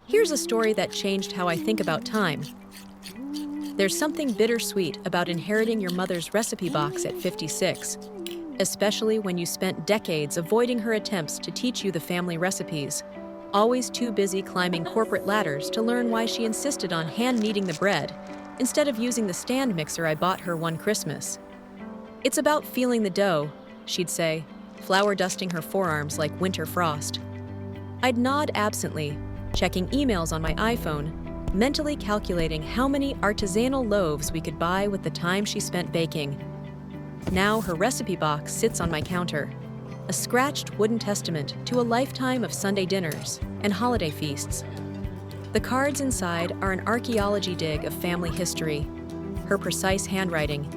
Here's a story that changed how I think about time. There's something bittersweet about inheriting your mother's recipe box at 56, especially when you spent decades avoiding her attempts to teach you the family recipes, always too busy climbing corporate ladders to learn why she insisted on hand-kneading the bread instead of using the stand mixer I bought her one Christmas. "It's about feeling the dough," she'd say, flour dusting her forearms like winter frost. I'd nod absently, checking emails on my iPhone, mentally calculating how many artisanal loaves we could buy with the time she spent baking. Now her recipe box sits on my counter, a scratched wooden testament to a lifetime of Sunday dinners and holiday feasts. The cards inside are an archaeology dig of family history, her precise handwriting,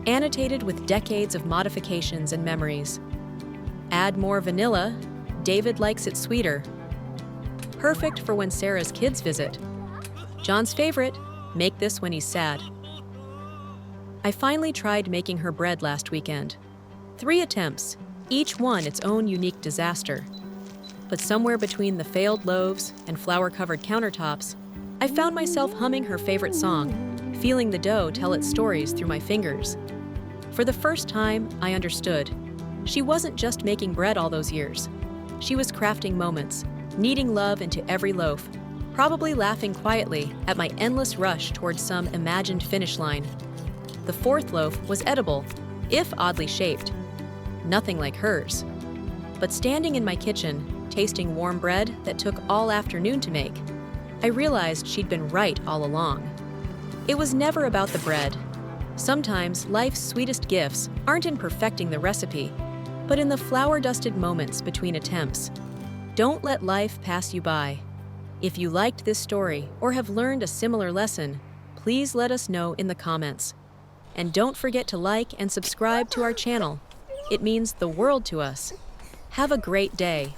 annotated with decades of modifications and memories. Add more vanilla, David likes it sweeter. Perfect for when Sarah's kids visit. John's favorite, make this when he's sad. I finally tried making her bread last weekend. 3 attempts, each one its own unique disaster. But somewhere between the failed loaves and flour-covered countertops, I found myself humming her favorite song, feeling the dough tell its stories through my fingers. For the first time, I understood. She wasn't just making bread all those years. She was crafting moments, kneading love into every loaf, probably laughing quietly at my endless rush towards some imagined finish line. The 4th loaf was edible, if oddly shaped. Nothing like hers. But standing in my kitchen, tasting warm bread that took all afternoon to make, I realized she'd been right all along. It was never about the bread. Sometimes life's sweetest gifts aren't in perfecting the recipe, but in the flour-dusted moments between attempts. Don't let life pass you by. If you liked this story or have learned a similar lesson, please let us know in the comments. And don't forget to like and subscribe to our channel. It means the world to us. Have a great day.